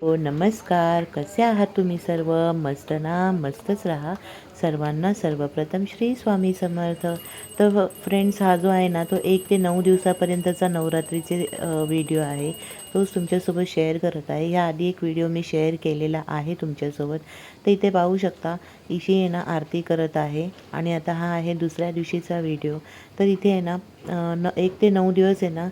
हो नमस्कार. कसे आहात तुम्ही सर्व? मस्त ना? मस्तच राहा. सर्वांना सर्वप्रथम श्री स्वामी समर्थ. तर फ्रेंड्स, हा जो आहे ना तो 1 ते 9 दिवसापर्यंतचा नवरात्रीचे व्हिडिओ आहे. तोच तुमच्यासोबत शेअर करत आहे. ह्याआधी एक व्हिडिओ मी शेअर केलेला आहे तुमच्यासोबत. तर इथे पाहू शकता इशी आहे ना आरती करत आहे आणि आता हा आहे दुसऱ्या दिवशीचा व्हिडिओ. तर इथे आहे ना 1 ते 9 दिवस आहे ना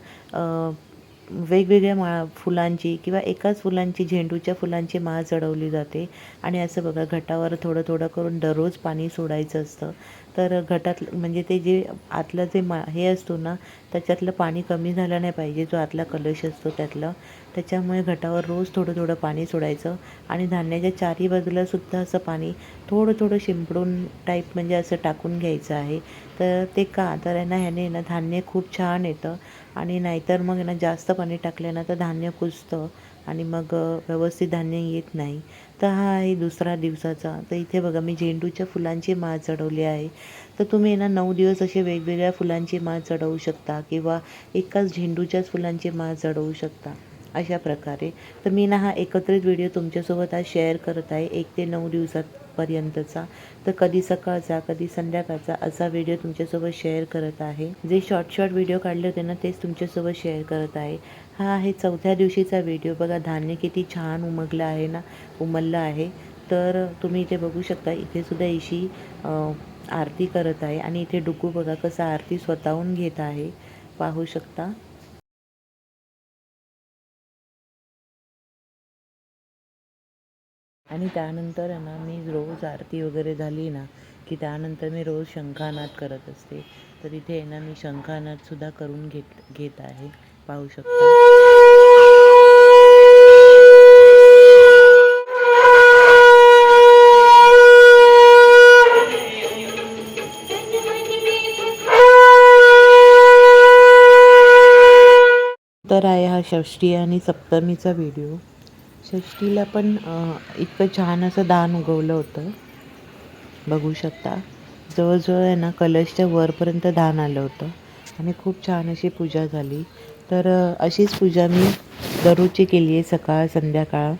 वेगवेगळ्या फुलांची किंवा एकाच फुलांची, झेंडूच्या फुलांची माळ चढवली जाते. आणि असं बघा, घटावर थोडं थोडं करून दररोज पाणी सोडायचं असतं. तर घटात म्हणजे ते जे आतलं जे हे असतो ना, त्याच्यातलं पाणी कमी झालं नाही पाहिजे, जो आतला कलश असतो त्यातलं. त्याच्यामुळे घटावर रोज थोडं थोडं पाणी सोडायचं. आणि धान्याच्या चारही बाजूला सुद्धा असं पाणी थोडं थोडं शिंपडून टाईप म्हणजे असं टाकून घ्यायचं आहे. तर ते का तर आहे ना, ह्याने ना धान्य खूप छान येतं. आणि नाहीतर मग ना जास्त पाणी टाकलं ना तर धान्य कुजतं आणि मग व्यवस्थित धान्य येत नाही. तर हा आहे दुसरा दिवसाचा. तर इथे बघा, मी झेंडूच्या फुलांची माळ चढवली आहे. तर तुम्ही ना 9 दिवस असे वेगवेगळ्या फुलांची माळ चढवू शकता किंवा एकाच झेंडूच्याच फुलांची माळ चढवू शकता, अशा प्रकारे. तर मी ना हा एकत्रित व्हिडिओ तुमच्यासोबत आज शेअर करत आहे 1 ते 9 दिवसापर्यंतचा. तर कधी सकाळचा, कधी संध्याकाळचा असा व्हिडिओ तुमच्यासोबत शेअर करत आहे. जे शॉर्ट व्हिडिओ काढले होते ना तेच तुमच्यासोबत शेअर करत आहे. हा आहे 4थ्या दिवशीचा व्हिडिओ. बघा, धान्य किती छान उमललं आहे. तर तुम्ही इथे बघू शकता, इथे सुद्धा इशी आरती करत आहे. आणि इथे डुकू बघा कसं आरती स्वतःहून घेत आहे, पाहू शकता. आणि त्यानंतर आहे ना, मी रोज आरती वगैरे झाली ना की त्यानंतर मी रोज शंखानाद करत असते. तर इथे आहे ना, मी शंखानादसुद्धा करून घेत आहे, पाहू शकता. तर आहे हा षष्ठी आणि सप्तमीचा व्हिडिओ. षष्टीला पण इतकं छान असं दान उगवलं होतं, बघू शकता. जवळजवळ आहे ना कलशच्या वरपर्यंत धान आलं होतं आणि खूप छान अशी पूजा झाली. तर अशीच पूजा मी दररोजची केली आहे, सकाळ संध्याकाळ.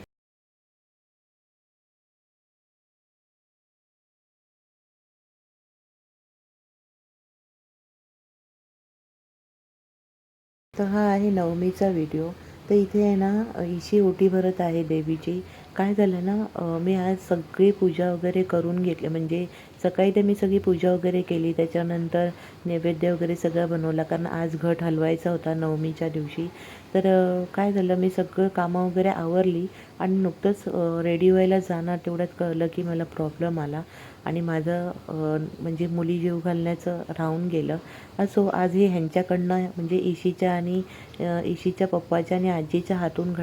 तर हा आहे नवमीचा व्हिडिओ. तर इथे आहे ना इशी ओटी भरत आहे देवीची. काय झालं ना, मी आज सगळी पूजा वगैरे करून घेतली. म्हणजे सकाळी तर मी सगळी पूजा वगैरे केली, त्याच्यानंतर नैवेद्य वगैरे सगळं बनवला, कारण आज घट हलवायचा होता नवमीच्या दिवशी. तर काय झालं, मी सगळं कामं वगैरे आवरली आणि नुकतंच रेडी व्हायला जाणार तेवढ्यात कळलं की मला प्रॉब्लेम आला आणि माझं म्हणजे मुली जीव घालण्याचं राहून गेलं. सो आज हे ह्यांच्याकडनं म्हणजे इशीच्या आणि इशीच्या पप्पाच्या आणि आजीच्या हातून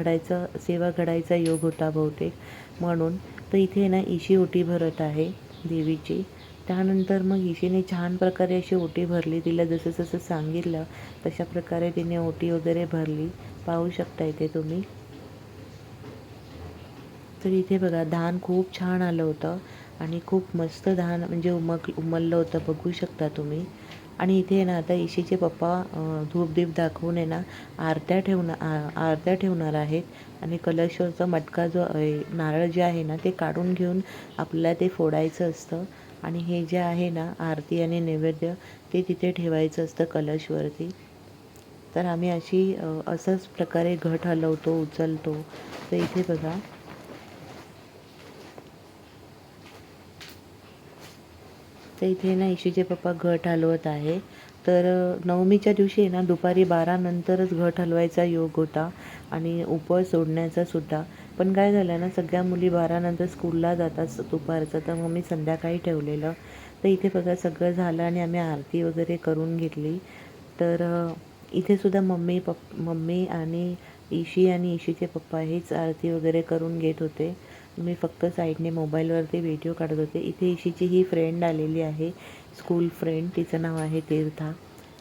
सेवा घडायचा योग होता बहुतेक, म्हणून. तर इथे ना इशी ओटी भरत आहे देवीची. त्यानंतर मग इशीने छान प्रकारे अशी ओटी भरली. तिला जसं जसं सांगितलं तशा प्रकारे तिने ओटी वगैरे भरली, पाहू शकता इथे तुम्ही. तर इथे बघा, धान खूप छान आलं होतं आणि खूप मस्त धान म्हणजे उमललं होतं, बघू शकता तुम्ही. आणि इथे ना आता इशीचे पप्पा धूपदीप दाखवून आहे ना आरत्या ठेवणार आहेत. आणि कलशवरचा मटका जो नारळ जे आहे ना ते काढून घेऊन आपल्याला ते फोडायचं असतं. आणि हे जे आहे ना आरती आणि नैवेद्य ते तिथे ठेवायचं असतं कलशवरती. तर आम्ही असंच प्रकारे घट हलवतो, उचलतो. तर इथे बघा, तर इथे ना इशीचे पप्पा घट हलवत आहे. तर नवमीच्या दिवशी आहे ना दुपारी 12 नंतरच घट हलवायचा योग होता आणि उपवास सोडण्याचा सुद्धा. पण काय झालं ना, सगळ्या मुली 12 नंतर स्कूलला जातात दुपारचं, तर मग मी संध्याकाळी ठेवलेलं. तर इथे बघा सगळं झालं आणि आम्ही आरती वगैरे करून घेतली. तर इथे सुद्धा मम्मी आणि इशी आणि इशीचे पप्पा हेच आरती वगैरे करून घेत होते. मी फक्त साईडने मोबाईलवरती व्हिडिओ काढत होते. इथे इशीची ही फ्रेंड आलेली आहे, स्कूल फ्रेंड, तिचं नाव आहे तीर्था.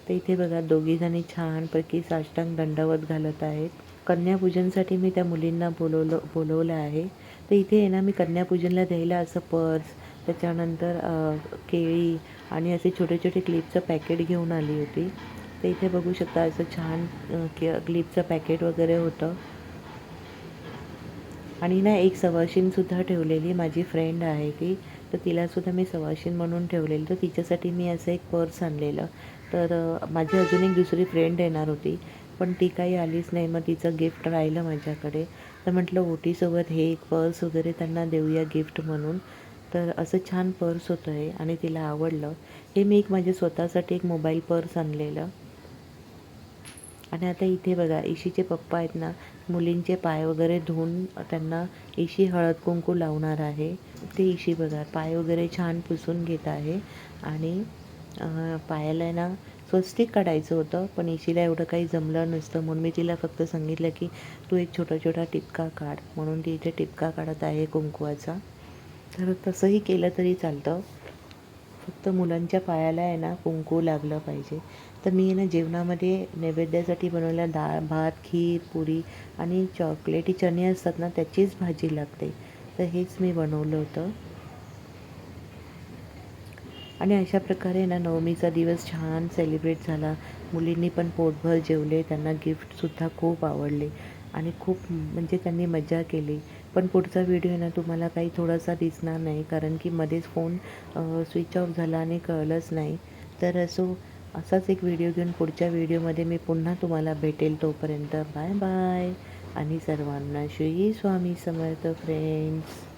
तर इथे बघा दोघीजणी छानपैकी साष्टांग दंडवत घालत आहेत. कन्यापूजनसाठी मी त्या मुलींना बोलवलं आहे. तर इथे आहे ना, मी कन्यापूजनला द्यायला असं पर्स, त्याच्यानंतर केळी आणि असे छोटे छोटे क्लिपचं पॅकेट घेऊन आली होती. तर इथे बघू शकता असं छान क्लिपचं पॅकेट वगैरे होतं. आणि ना एक सवाशीणसुद्धा ठेवलेली, माझी फ्रेंड आहे ती, तर तिलासुद्धा मी सवाशीण म्हणून ठेवलेलं. तर तिच्यासाठी मी असं एक पर्स आणलेलं. तर माझी अजून एक दुसरी फ्रेंड येणार होती, पण ती काही आलीच नाही. मग तिचं गिफ्ट राहिलं माझ्याकडे. तर म्हटलं ओटीसोबत हे एक पर्स वगैरे त्यांना देऊया गिफ्ट म्हणून. तर असं छान पर्स होतं हे आणि तिला आवडलं. हे मी एक माझ्या स्वतःसाठी एक मोबाईल पर्स आणलेलं. आणि आता इथे बघा, इशीचे पप्पा आहेत ना, मुलींचे पाय वगैरे धुवून त्यांना इशी हळद कुंकू लावणार आहे. ते इशी बघा पाय वगैरे छान पुसून घेत आहे. आणि पायाला आहे ना स्वस्तिक काढायचं होतं, पण इशीला एवढं काही जमलं नसतं, म्हणून मी तिला फक्त सांगितलं की तू एक छोटा छोटा टिपका काढ, म्हणून ती इथे टिपका काढत आहे कुंकवाचा. तर तसंही केलं तरी चालतं, फक्त मुलांच्या पायाला आहे ना कुंकू लागलं पाहिजे. तर मी आहे ना जेवणामध्ये नैवेद्यासाठी बनवलेला डाळ भात खीर पुरी आणि चॉकलेटी चणे असतात ना त्याचीच भाजी लागते. तर हेच मी बनवलं होतं. आणि अशा प्रकारे ना नवमीचा दिवस छान सेलिब्रेट झाला. मुलींनी पण पोटभर जेवले, त्यांना गिफ्टसुद्धा खूप आवडले आणि खूप म्हणजे त्यांनी मजा केली. पण पुढचा व्हिडिओ ना तुम्हाला काही थोडासा दिसणार नाही, कारण की मध्येच फोन स्विच ऑफ झाला आणि कळलंच नाही. तर असाच एक व्हिडिओ घेऊन पुढच्या व्हिडिओमध्ये मी पुन्हा तुम्हाला भेटेल. तोपर्यंत बाय बाय आणि सर्वांना श्री स्वामी समर्थ फ्रेंड्स.